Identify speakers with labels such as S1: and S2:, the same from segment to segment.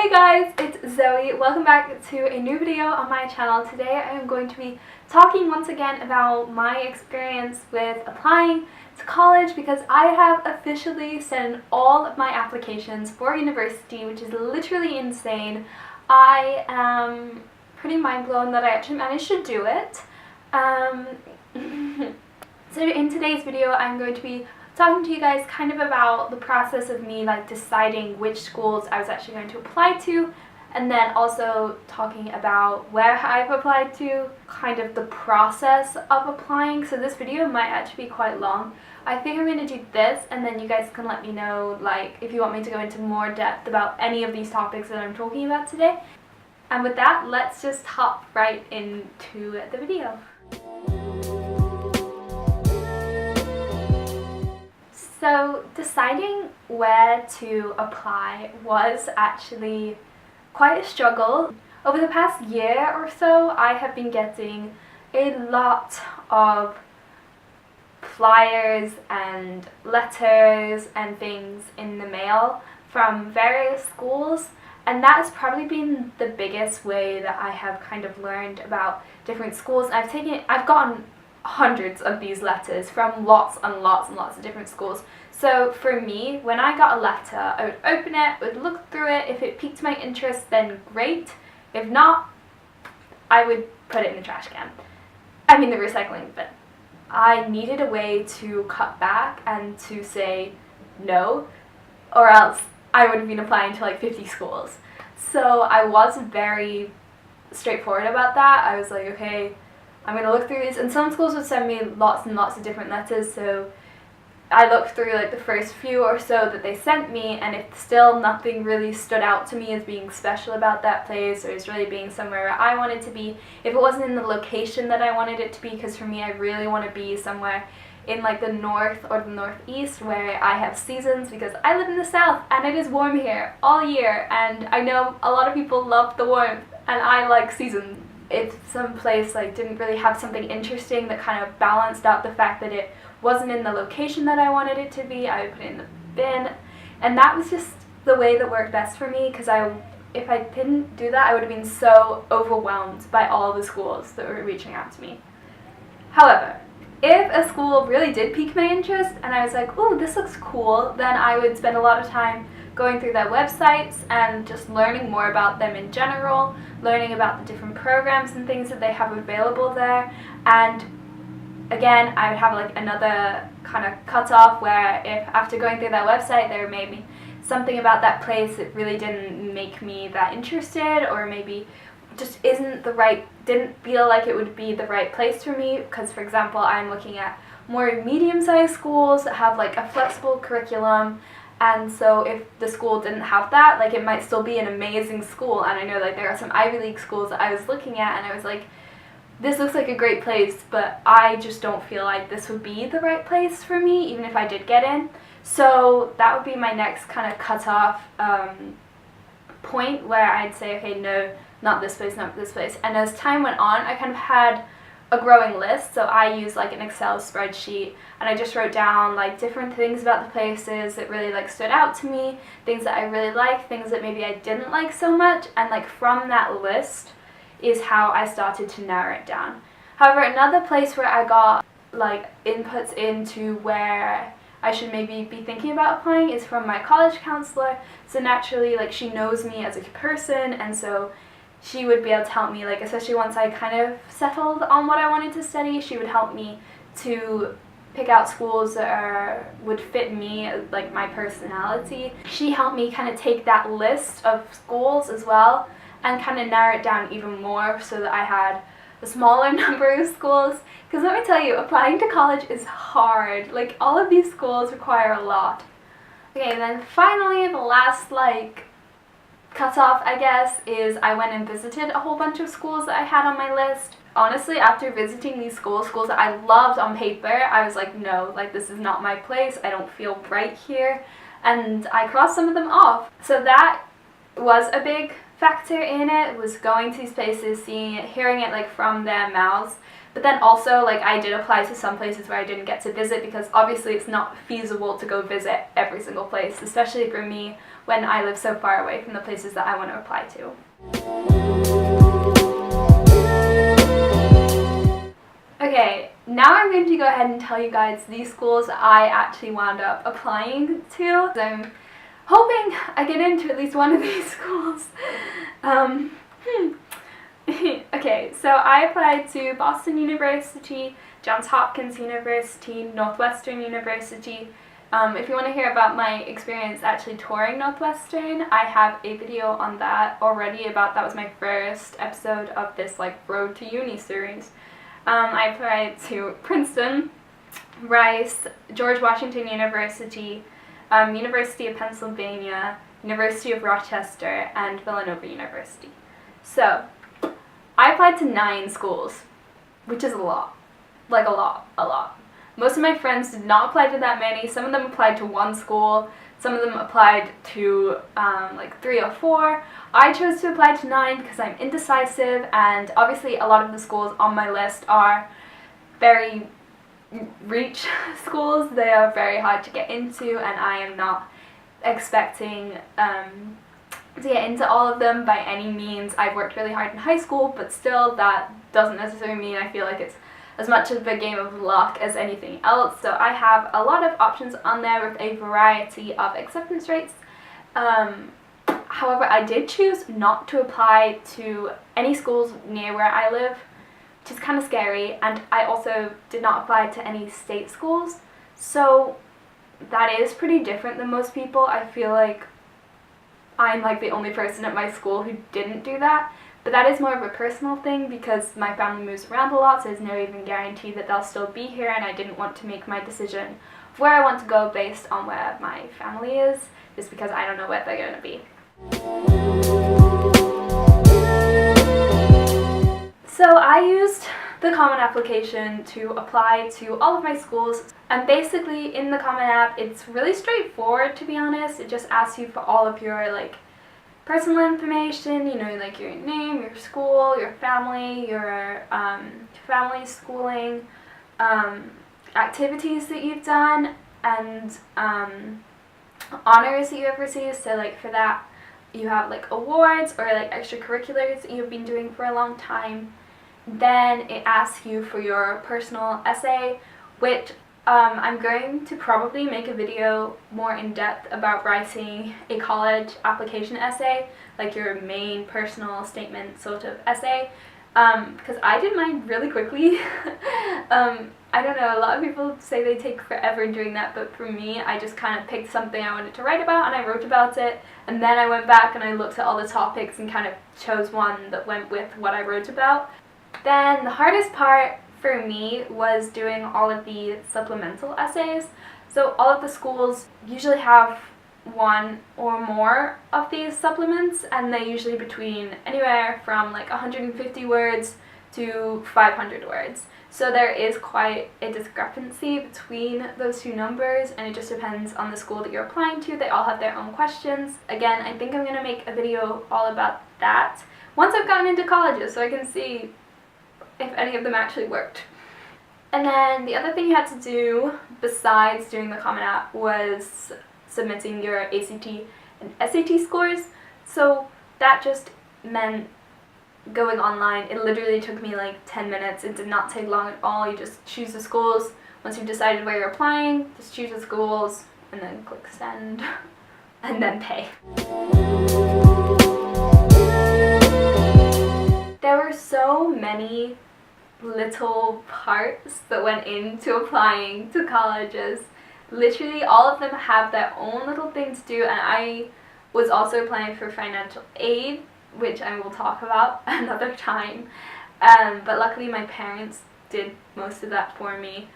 S1: Hey guys, it's Zoe. Welcome back to a new video on my channel. Today I am going to be talking once again about my experience with applying to college because I have officially sent in all of my applications for university, which is literally insane. I am pretty mind blown that I actually managed to do it. So in today's video I'm going to be talking to you guys kind of about the process of me deciding which schools I was actually going to apply to, and then also talking about where I've applied to, kind of the process of applying. So this video might actually be quite long. I think I'm going to do this and then you guys can let me know if you want me to go into more depth about any of these topics that I'm talking about today. And with that, let's just hop right into the video. So deciding where to apply was actually quite a struggle. Over the past year or so, I have been getting a lot of flyers and letters and things in the mail from various schools, and that has probably been the biggest way that I have kind of learned about different schools. I've gotten hundreds of these letters from lots and lots and lots of different schools. So for me, when I got a letter, I would open it, would look through it. If it piqued my interest, then great. If not, I would put it in the trash can. I mean the recycling bin. I needed a way to cut back and to say no, or else I would have been applying to 50 schools. So I was very straightforward about that. I was like, okay, I'm going to look through these, and some schools would send me lots and lots of different letters, so I looked through the first few or so that they sent me, and if still nothing really stood out to me as being special about that place or as really being somewhere where I wanted to be, if it wasn't in the location that I wanted it to be, because for me I really want to be somewhere in the north or the northeast where I have seasons, because I live in the south and it is warm here all year, and I know a lot of people love the warmth and I like seasons. If some place didn't really have something interesting that kind of balanced out the fact that it wasn't in the location that I wanted it to be, I would put it in the bin. And that was just the way that worked best for me, because if I didn't do that, I would have been so overwhelmed by all the schools that were reaching out to me. However, if a school really did pique my interest and I was like, oh, this looks cool, then I would spend a lot of time going through their websites and just learning more about them in general, learning about the different programs and things that they have available there. And again, I would have another kind of cutoff where if after going through their website there may be something about that place that really didn't make me that interested, or maybe just didn't feel like it would be the right place for me, because for example I'm looking at more medium-sized schools that have a flexible curriculum. And so if the school didn't have that, it might still be an amazing school. And I know there are some Ivy League schools that I was looking at and I was like, this looks like a great place, but I just don't feel like this would be the right place for me, even if I did get in. So that would be my next kind of cutoff point, where I'd say, okay, no, not this place, not this place. And as time went on, I kind of had a growing list. So I used an Excel spreadsheet, and I just wrote down different things about the places that really stood out to me, things that I really liked, things that maybe I didn't like so much, and from that list is how I started to narrow it down. However, another place where I got inputs into where I should maybe be thinking about applying is from my college counselor. So naturally, she knows me as a person, and so she would be able to help me, especially once I kind of settled on what I wanted to study, she would help me to pick out schools that would fit me, my personality. She helped me kind of take that list of schools as well and kind of narrow it down even more so that I had a smaller number of schools. Because let me tell you, applying to college is hard. All of these schools require a lot. Okay, then finally the last cutoff, I guess, is I went and visited a whole bunch of schools that I had on my list. Honestly, after visiting these schools that I loved on paper, I was like, no, this is not my place, I don't feel right here, and I crossed some of them off. So that was a big factor in it, was going to these places, seeing it, hearing it from their mouths. But then also, like, I did apply to some places where I didn't get to visit because obviously it's not feasible to go visit every single place, especially for me when I live so far away from the places that I want to apply to. Okay, now I'm going to go ahead and tell you guys these schools I actually wound up applying to. I'm hoping I get into at least one of these schools. Okay, so I applied to Boston University, Johns Hopkins University, Northwestern University. If you want to hear about my experience actually touring Northwestern, I have a video on that already that was my first episode of this like Road to Uni series. I applied to Princeton, Rice, George Washington University, University of Pennsylvania, University of Rochester, and Villanova University. So, I applied to 9 schools, which is a lot. Like a lot. Most of my friends did not apply to that many. Some of them applied to 1 school. Some of them applied to like 3 or 4. I chose to apply to 9 because I'm indecisive, and obviously a lot of the schools on my list are very reach schools. They are very hard to get into, and I am not expecting to get into all of them by any means. I've worked really hard in high school, but still that doesn't necessarily mean I feel like it's as much of a game of luck as anything else. So I have a lot of options on there with a variety of acceptance rates. However, I did choose not to apply to any schools near where I live, which is kind of scary, and I also did not apply to any state schools. So that is pretty different than most people. I feel like I'm like the only person at my school who didn't do that. But that is more of a personal thing because my family moves around a lot, so there's no even guarantee that they'll still be here, and I didn't want to make my decision of where I want to go based on where my family is, just because I don't know where they're going to be. So I used the Common application to apply to all of my schools, and basically in the Common app it's really straightforward, to be honest. It just asks you for all of your like personal information, you know, like your name, your school, your family, your family schooling, activities that you've done, and honors that you have received. So like for that you have like awards or like extracurriculars that you've been doing for a long time. Then it asks you for your personal essay, which I'm going to probably make a video more in depth about writing a college application essay, like your main personal statement sort of essay, because I did mine really quickly. I don't know, a lot of people say they take forever doing that, but for me, I just kind of picked something I wanted to write about and I wrote about it, and then I went back and I looked at all the topics and kind of chose one that went with what I wrote about. Then the hardest part for me was doing all of the supplemental essays. So all of the schools usually have one or more of these supplements, and they're usually between anywhere from like 150 words to 500 words. So there is quite a discrepancy between those two numbers, and it just depends on the school that you're applying to. They all have their own questions. Again, I think I'm going to make a video all about that once I've gotten into colleges, so I can see if any of them actually worked. And then the other thing you had to do besides doing the Common App was submitting your ACT and SAT scores. So that just meant going online. It literally took me like 10 minutes. It did not take long at all. You just choose the schools. Once you've decided where you're applying, just choose the schools and then click send and then pay. There were so many little parts that went into applying to colleges. Literally all of them have their own little thing to do, and I was also applying for financial aid, which I will talk about another time, but luckily my parents did most of that for me.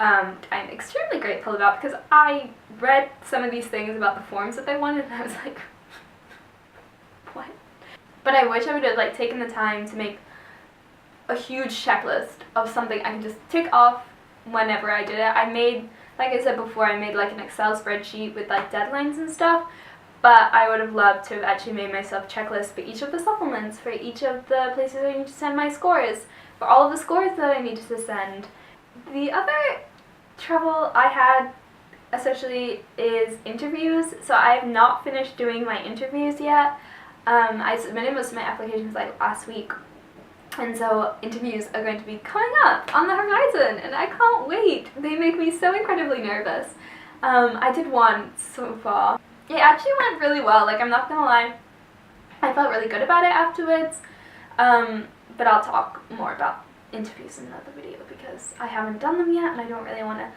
S1: I'm extremely grateful about, because I read some of these things about the forms that they wanted and I was like, what? But I wish I would have like taken the time to make a huge checklist of something I can just tick off whenever I did it. I made, like I said before, I made like an Excel spreadsheet with like deadlines and stuff, but I would have loved to have actually made myself checklists for each of the supplements, for each of the places I need to send my scores, for all of the scores that I needed to send. The other trouble I had especially is interviews, so I have not finished doing my interviews yet. I submitted most of my applications like last week, and so interviews are going to be coming up on the horizon, and I can't wait. They make me so incredibly nervous. I did one so far. It actually went really well, like I'm not gonna lie. I felt really good about it afterwards, but I'll talk more about interviews in another video because I haven't done them yet and I don't really want to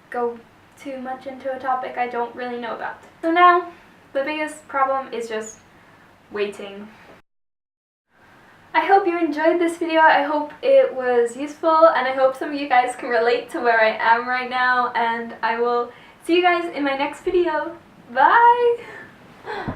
S1: go too much into a topic I don't really know about. So now, the biggest problem is just waiting. I hope you enjoyed this video, I hope it was useful, and I hope some of you guys can relate to where I am right now, and I will see you guys in my next video. Bye!